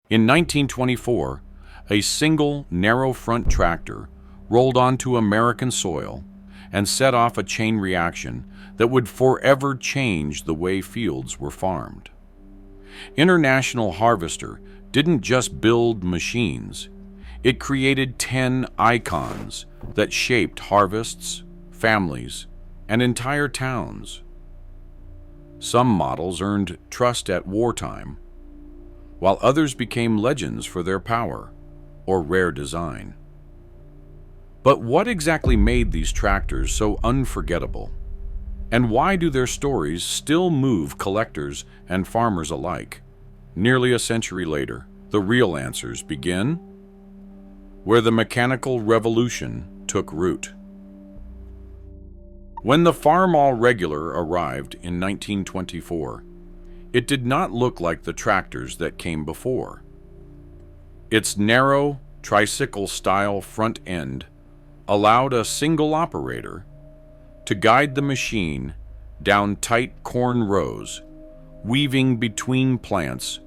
In 1924, a single narrow front tractor rolled onto American soil and set off a chain reaction that would forever change the way fields were farmed. International Harvester didn't just build machines, it created 10 icons that shaped harvests, families, and entire towns. Some models earned trust at wartime, while others became legends for their power or rare design. But what exactly made these tractors so unforgettable? And why do their stories still move collectors and farmers alike? Nearly a century later, the real answers begin where the mechanical revolution took root. When the Farmall Regular arrived in 1924, it did not look like the tractors that came before. Its narrow, tricycle-style front end allowed a single operator to guide the machine down tight corn rows, weaving between plants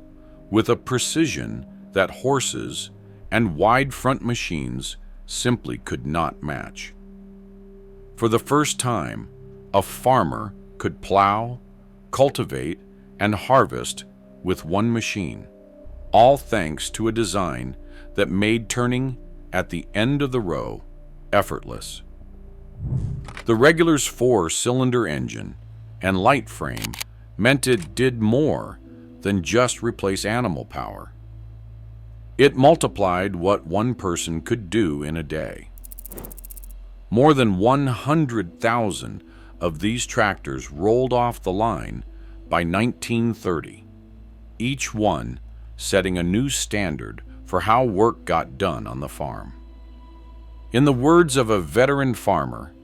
with a precision that horses and wide front machines simply could not match. For the first time, a farmer could plow, cultivate, and harvest with one machine, all thanks to a design that made turning at the end of the row effortless. The Regular's 4-cylinder engine and light frame meant it did more than just replace animal power. It multiplied what one person could do in a day. More than 100,000 of these tractors rolled off the line by 1930, each one setting a new standard for how work got done on the farm. In the words of a veteran farmer,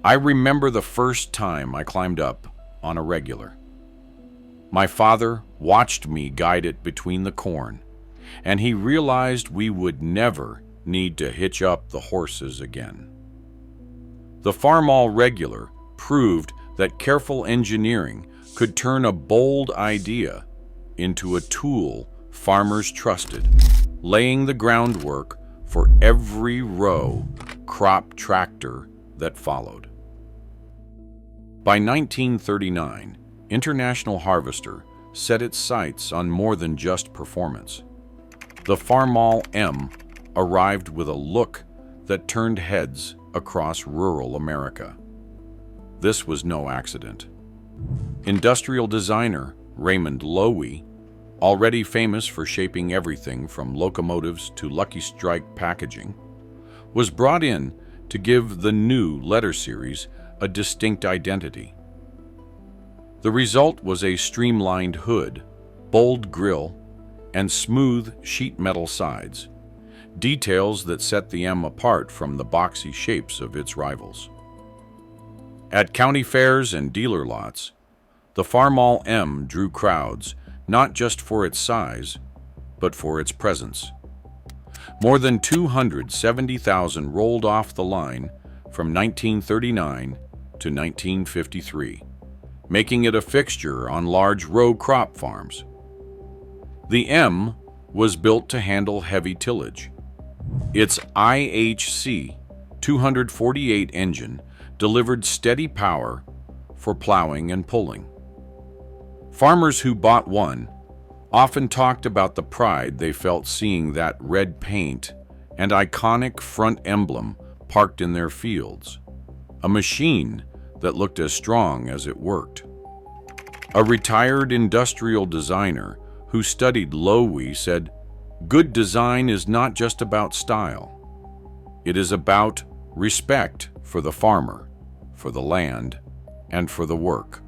"I remember the first time I climbed up on a Regular. My father watched me guide it between the corn, and he realized we would never need to hitch up the horses again." The Farmall Regular proved that careful engineering could turn a bold idea into a tool farmers trusted, laying the groundwork for every row crop tractor that followed. By 1939, International Harvester set its sights on more than just performance. The Farmall M arrived with a look that turned heads across rural America. This was no accident. Industrial designer Raymond Loewy, already famous for shaping everything from locomotives to Lucky Strike packaging, was brought in to give the new letter series a distinct identity. The result was a streamlined hood, bold grille, and smooth sheet metal sides, details that set the M apart from the boxy shapes of its rivals. At county fairs and dealer lots, the Farmall M drew crowds not just for its size, but for its presence. More than 270,000 rolled off the line from 1939 to 1953, making it a fixture on large row crop farms. The M was built to handle heavy tillage. Its IHC 248 engine delivered steady power for plowing and pulling. Farmers who bought one often talked about the pride they felt seeing that red paint and iconic front emblem parked in their fields, a machine that looked as strong as it worked. A retired industrial designer who studied Loewy said, "Good design is not just about style. It is about respect for the farmer, for the land, and for the work."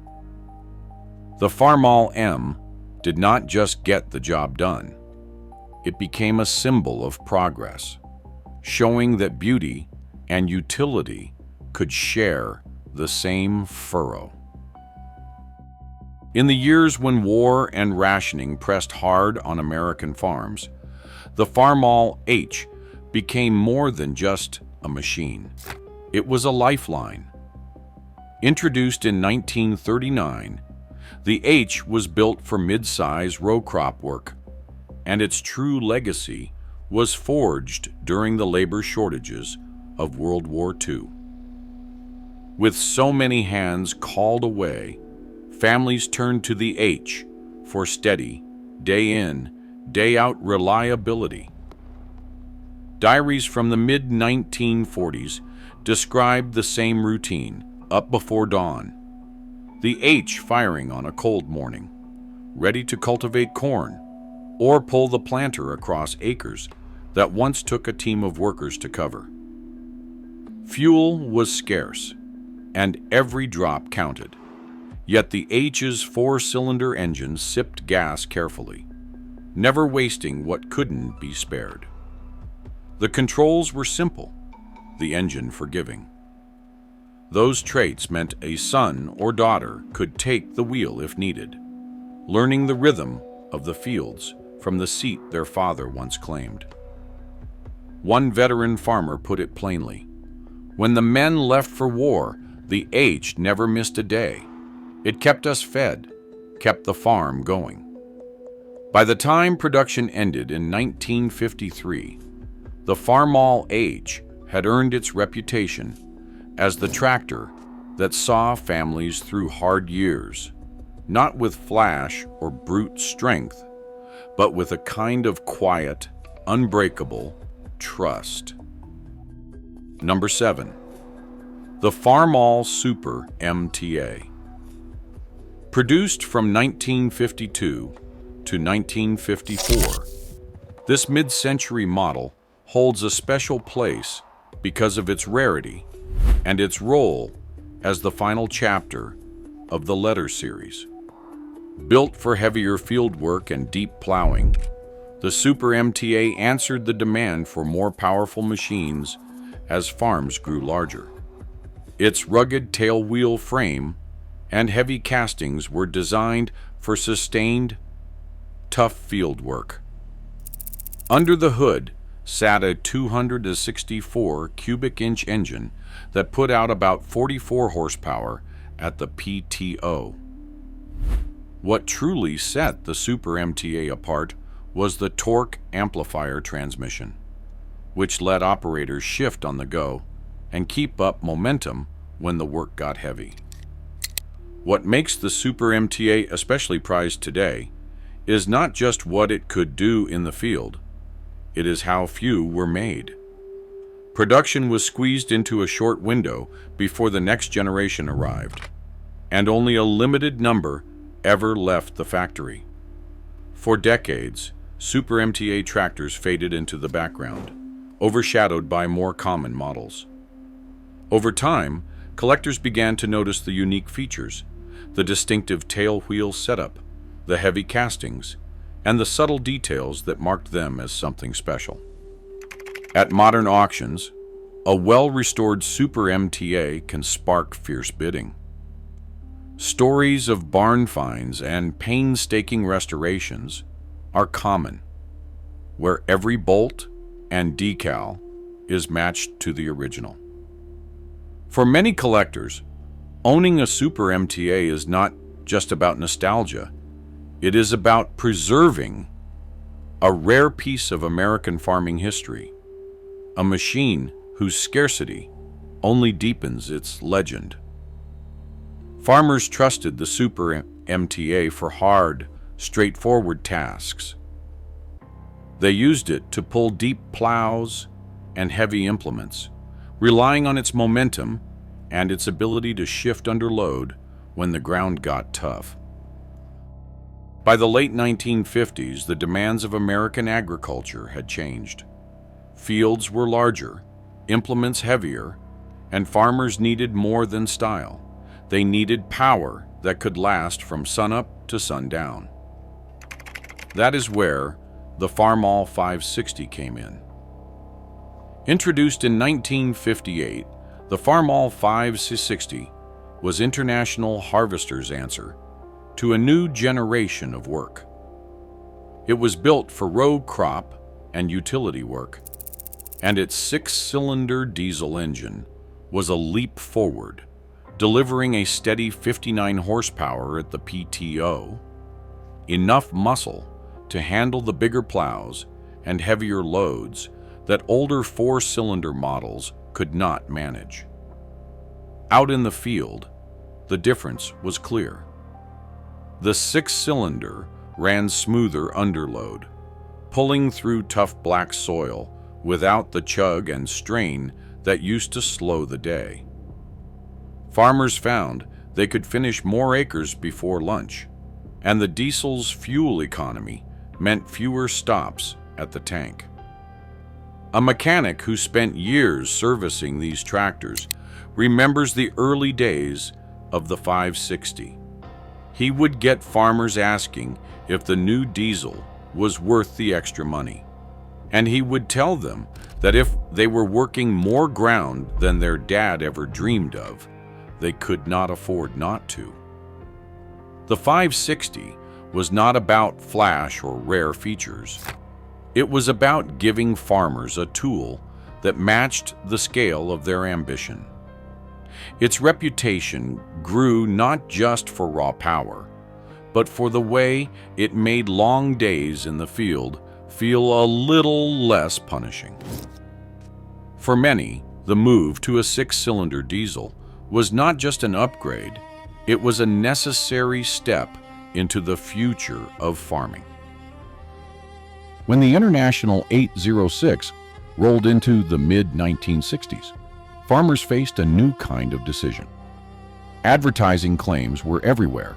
The Farmall M did not just get the job done. It became a symbol of progress, showing that beauty and utility could share the same furrow. In the years when war and rationing pressed hard on American farms, the Farmall H became more than just a machine. It was a lifeline. Introduced in 1939, the H was built for mid-size row crop work and its true legacy was forged during the labor shortages of World War II. With so many hands called away, families turned to the H for steady, day in, day out reliability. Diaries from the mid-1940s described the same routine, up before dawn. The H firing on a cold morning, ready to cultivate corn, or pull the planter across acres that once took a team of workers to cover. Fuel was scarce, and every drop counted. Yet the H's four-cylinder engine sipped gas carefully, never wasting what couldn't be spared. The controls were simple, the engine forgiving. Those traits meant a son or daughter could take the wheel if needed, learning the rhythm of the fields from the seat their father once claimed. One veteran farmer put it plainly: when the men left for war, the H never missed a day. It kept us fed, kept the farm going. By the time production ended in 1953, the Farmall H had earned its reputation as the tractor that saw families through hard years, not with flash or brute strength, but with a kind of quiet, unbreakable trust. Number 7. The Farmall Super MTA. Produced from 1952 to 1954, this mid-century model holds a special place because of its rarity and its role as the final chapter of the letter series. Built for heavier field work and deep plowing, the Super MTA answered the demand for more powerful machines as farms grew larger. Its rugged tailwheel frame and heavy castings were designed for sustained, tough field work. Under the hood sat a 264 cubic inch engine that put out about 44 horsepower at the PTO. What truly set the Super MTA apart was the torque amplifier transmission, which let operators shift on the go and keep up momentum when the work got heavy. What makes the Super MTA especially prized today is not just what it could do in the field, it is how few were made. Production was squeezed into a short window before the next generation arrived, and only a limited number ever left the factory. For decades, Super MTA tractors faded into the background, overshadowed by more common models. Over time, collectors began to notice the unique features, the distinctive tail wheel setup, the heavy castings, and the subtle details that marked them as something special. At modern auctions, a well-restored Super MTA can spark fierce bidding. Stories of barn finds and painstaking restorations are common, where every bolt and decal is matched to the original. For many collectors, owning a Super MTA is not just about nostalgia. It is about preserving a rare piece of American farming history, a machine whose scarcity only deepens its legend. Farmers trusted the Super MTA for hard, straightforward tasks. They used it to pull deep plows and heavy implements, relying on its momentum and its ability to shift under load when the ground got tough. By the late 1950s, the demands of American agriculture had changed. Fields were larger, implements heavier, and farmers needed more than style. They needed power that could last from sunup to sundown. That is where the Farmall 560 came in. Introduced in 1958, the Farmall 560 was International Harvester's answer to a new generation of work. It was built for row crop and utility work, and its 6-cylinder diesel engine was a leap forward, delivering a steady 59 horsepower at the PTO, enough muscle to handle the bigger plows and heavier loads that older four-cylinder models could not manage. Out in the field, the difference was clear. The six-cylinder ran smoother under load, pulling through tough black soil without the chug and strain that used to slow the day. Farmers found they could finish more acres before lunch, and the diesel's fuel economy meant fewer stops at the tank. A mechanic who spent years servicing these tractors remembers the early days of the 560. He would get farmers asking if the new diesel was worth the extra money, and he would tell them that if they were working more ground than their dad ever dreamed of, they could not afford not to. The 560 was not about flash or rare features. It was about giving farmers a tool that matched the scale of their ambition. Its reputation grew not just for raw power, but for the way it made long days in the field feel a little less punishing. For many, the move to a six-cylinder diesel was not just an upgrade, it was a necessary step into the future of farming. When the International 806 rolled into the mid-1960s, farmers faced a new kind of decision. Advertising claims were everywhere,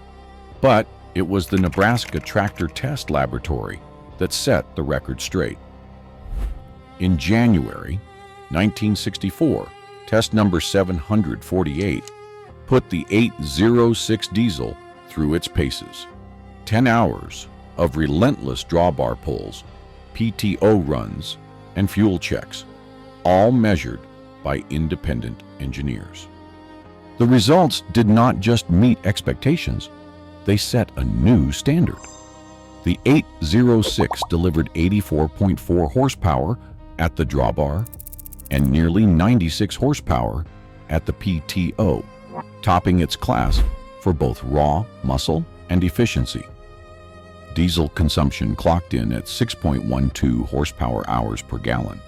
but it was the Nebraska Tractor Test Laboratory that set the record straight. In January 1964, test number 748 put the 806 diesel through its paces. 10 hours of relentless drawbar pulls, PTO runs, and fuel checks, all measured by independent engineers. The results did not just meet expectations, they set a new standard. The 806 delivered 84.4 horsepower at the drawbar and nearly 96 horsepower at the PTO, topping its class for both raw muscle and efficiency. Diesel consumption clocked in at 6.12 horsepower hours per gallon,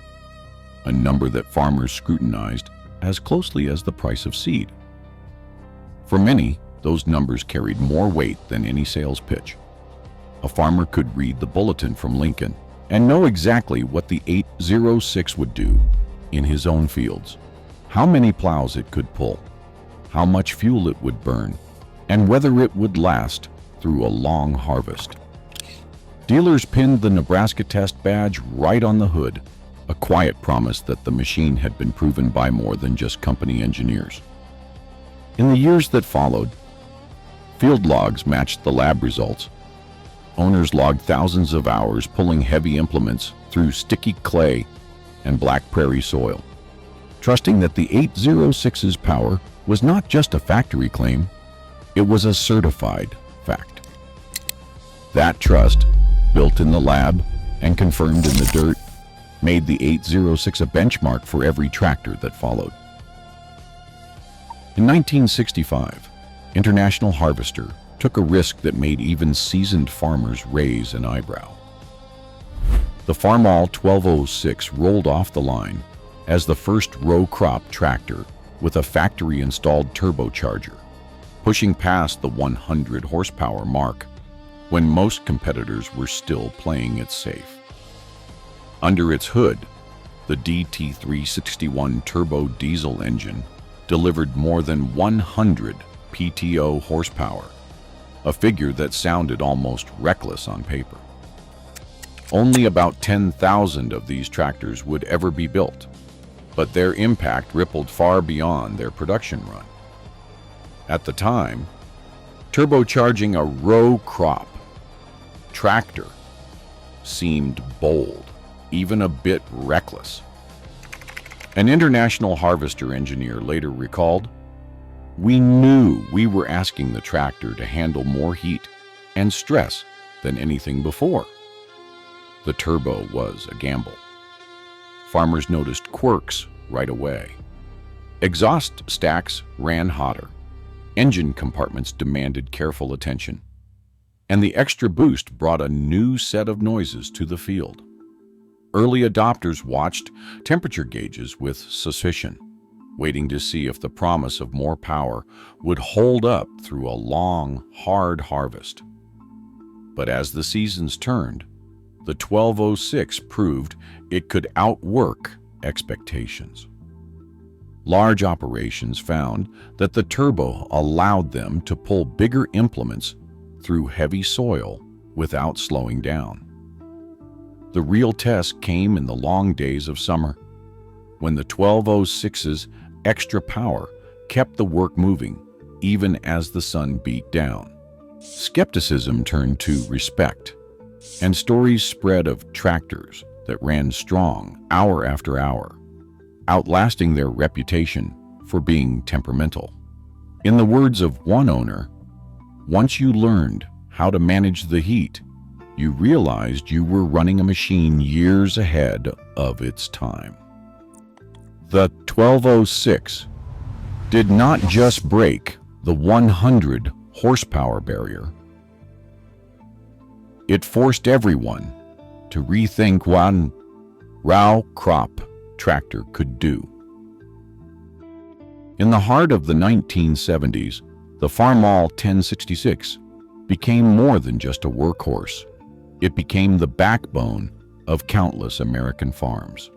a number that farmers scrutinized as closely as the price of seed. For many, those numbers carried more weight than any sales pitch. A farmer could read the bulletin from Lincoln and know exactly what the 806 would do in his own fields, how many plows it could pull, how much fuel it would burn, and whether it would last through a long harvest. Dealers pinned the Nebraska Test badge right on the hood, a quiet promise that the machine had been proven by more than just company engineers. In the years that followed, field logs matched the lab results. Owners logged thousands of hours pulling heavy implements through sticky clay and black prairie soil, trusting that the 806's power was not just a factory claim, it was a certified fact. That trust, built in the lab and confirmed in the dirt, made the 806 a benchmark for every tractor that followed. In 1965, International Harvester took a risk that made even seasoned farmers raise an eyebrow. The Farmall 1206 rolled off the line as the first row crop tractor with a factory-installed turbocharger, pushing past the 100 horsepower mark when most competitors were still playing it safe. Under its hood, the DT361 turbo diesel engine delivered more than 100 PTO horsepower, a figure that sounded almost reckless on paper. Only about 10,000 of these tractors would ever be built, but their impact rippled far beyond their production run. At the time, turbocharging a row crop tractor seemed bold, even a bit reckless. An International Harvester engineer later recalled, "We knew we were asking the tractor to handle more heat and stress than anything before." The turbo was a gamble. Farmers noticed quirks right away. Exhaust stacks ran hotter. Engine compartments demanded careful attention. and the extra boost brought a new set of noises to the field. Early adopters watched temperature gauges with suspicion, waiting to see if the promise of more power would hold up through a long, hard harvest. But as the seasons turned, the 1206 proved it could outwork expectations. Large operations found that the turbo allowed them to pull bigger implements through heavy soil without slowing down. The real test came in the long days of summer, when the 1206's extra power kept the work moving even as the sun beat down. Skepticism turned to respect, and stories spread of tractors that ran strong hour after hour, outlasting their reputation for being temperamental. In the words of one owner, "Once you learned how to manage the heat, you realized you were running a machine years ahead of its time." The 1206 did not just break the 100 horsepower barrier. It forced everyone to rethink what a row crop tractor could do. In the heart of the 1970s, the Farmall 1066 became more than just a workhorse. It became the backbone of countless American farms.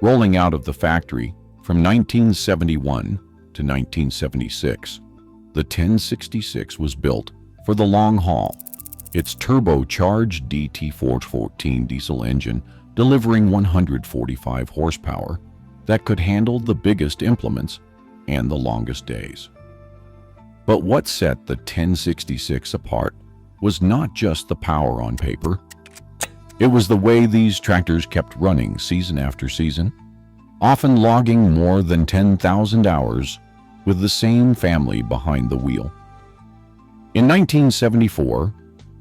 Rolling out of the factory from 1971 to 1976, the 1066 was built for the long haul. Its turbocharged DT414 diesel engine delivering 145 horsepower that could handle the biggest implements and the longest days. But what set the 1066 apart was not just the power on paper. It was the way these tractors kept running season after season, often logging more than 10,000 hours with the same family behind the wheel. In 1974,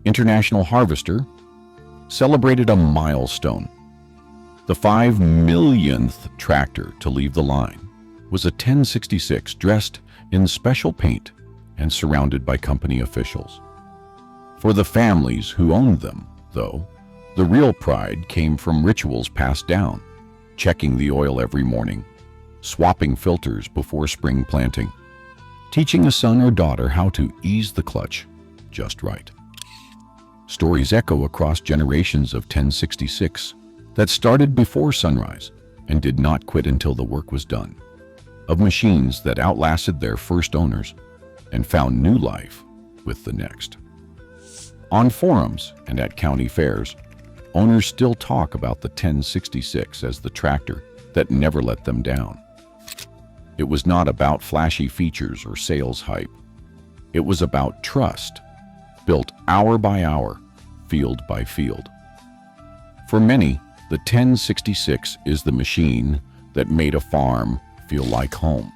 International Harvester celebrated a milestone. The 5 millionth tractor to leave the line was a 1066 dressed in special paint and surrounded by company officials. For the families who owned them, though, the real pride came from rituals passed down: checking the oil every morning, swapping filters before spring planting, teaching a son or daughter how to ease the clutch just right. Stories echo across generations of 1066 that started before sunrise and did not quit until the work was done, of machines that outlasted their first owners and found new life with the next. On forums and at county fairs, owners still talk about the 1066 as the tractor that never let them down. It was not about flashy features or sales hype. It was about trust, built hour by hour, field by field. For many, the 1066 is the machine that made a farm feel like home,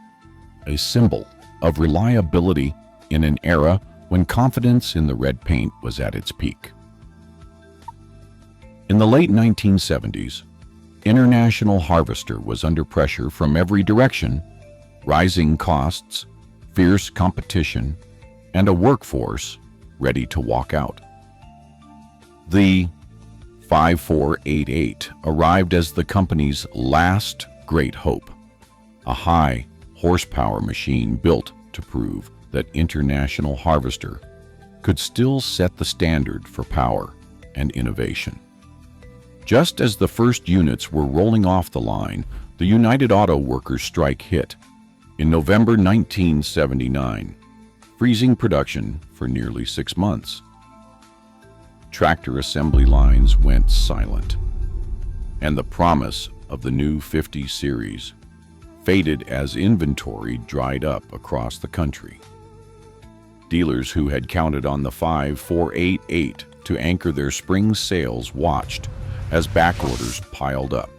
a symbol of reliability in an era when confidence in the red paint was at its peak. In the late 1970s, International Harvester was under pressure from every direction: rising costs, fierce competition, and a workforce ready to walk out. The 5488 arrived as the company's last great hope, a high horsepower machine built to prove that International Harvester could still set the standard for power and innovation. Just as the first units were rolling off the line, the United Auto Workers strike hit in November 1979, freezing production for nearly 6 months. Tractor assembly lines went silent, and the promise of the new 50 series faded as inventory dried up across the country. Dealers who had counted on the 5488 to anchor their spring sales watched as back orders piled up.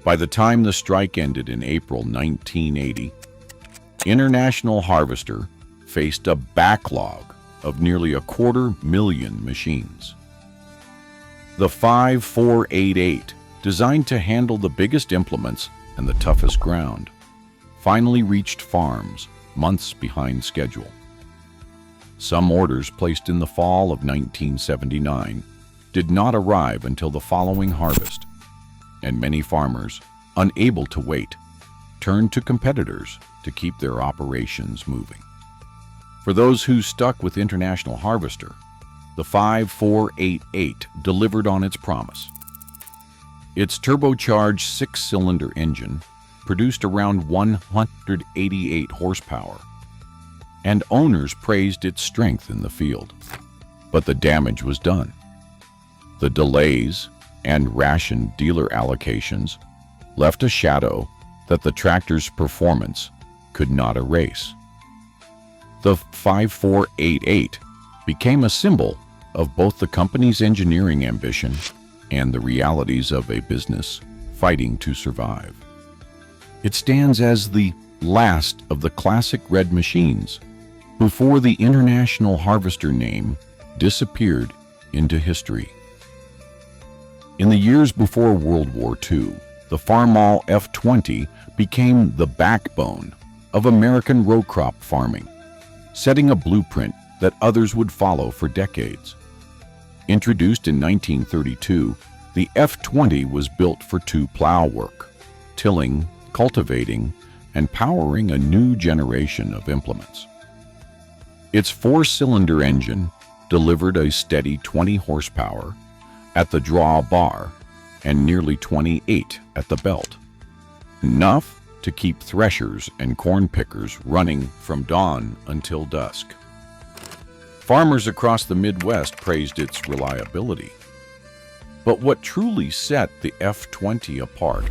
By the time the strike ended in April 1980, International Harvester faced a backlog of nearly 250,000 machines. The 5488, designed to handle the biggest implements and the toughest ground, finally reached farms months behind schedule. Some orders placed in the fall of 1979 did not arrive until the following harvest, and many farmers, unable to wait, turned to competitors to keep their operations moving. For those who stuck with International Harvester, the 5488 delivered on its promise. Its turbocharged six-cylinder engine produced around 188 horsepower, and owners praised its strength in the field. But the damage was done. The delays and rationed dealer allocations left a shadow that the tractor's performance could not erase. The 5488 became a symbol of both the company's engineering ambition and the realities of a business fighting to survive. It stands as the last of the classic red machines before the International Harvester name disappeared into history. In the years before World War II, the Farmall F20 became the backbone of American row crop farming, setting a blueprint that others would follow for decades. Introduced in 1932, the F20 was built for two-plow work, tilling, cultivating, and powering a new generation of implements. Its four-cylinder engine delivered a steady 20 horsepower at the drawbar and nearly 28 at the belt, enough to keep threshers and corn pickers running from dawn until dusk. Farmers across the Midwest praised its reliability. But what truly set the F20 apart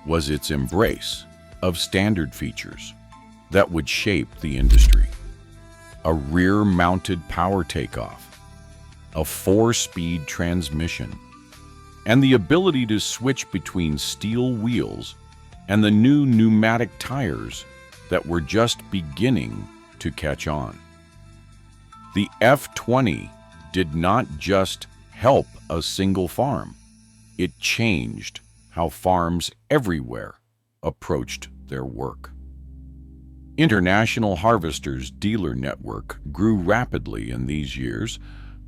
was its embrace of standard features that would shape the industry. A rear-mounted power takeoff, a 4-speed transmission, and the ability to switch between steel wheels and the new pneumatic tires that were just beginning to catch on. The F20 did not just help a single farm. It changed how farms everywhere approached their work. International Harvester's dealer network grew rapidly in these years,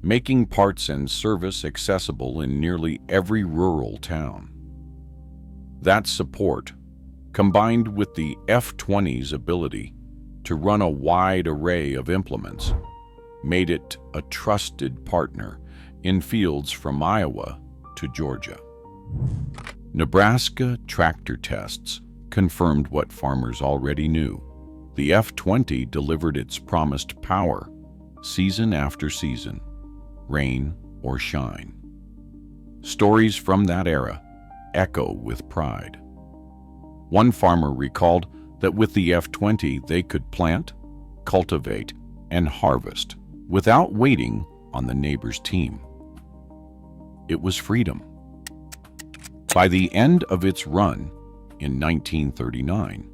making parts and service accessible in nearly every rural town. That support, combined with the F20's ability to run a wide array of implements, made it a trusted partner in fields from Iowa to Georgia. Nebraska tractor tests confirmed what farmers already knew. The F20 delivered its promised power, season after season, rain or shine. Stories from that era echo with pride. One farmer recalled that with the F20 they could plant, cultivate, and harvest without waiting on the neighbor's team. It was freedom. By the end of its run in 1939,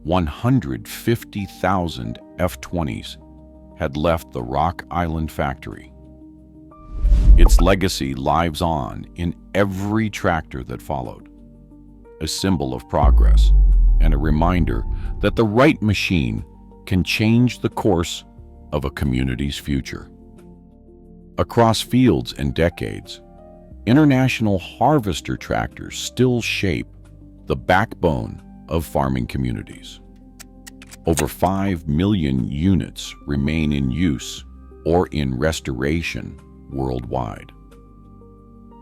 150,000 F20s had left the Rock Island factory. Its legacy lives on in every tractor that followed, a symbol of progress and a reminder that the right machine can change the course of a community's future. Across fields and decades, International Harvester tractors still shape the backbone of farming communities. Over 5 million units remain in use or in restoration worldwide.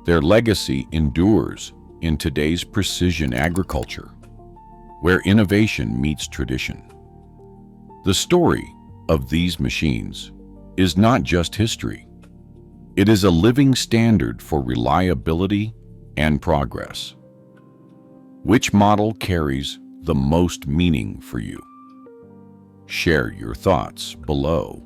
Their legacy endures in today's precision agriculture, where innovation meets tradition. The story of these machines is not just history. It is a living standard for reliability and progress. Which model carries the most meaning for you? Share your thoughts below.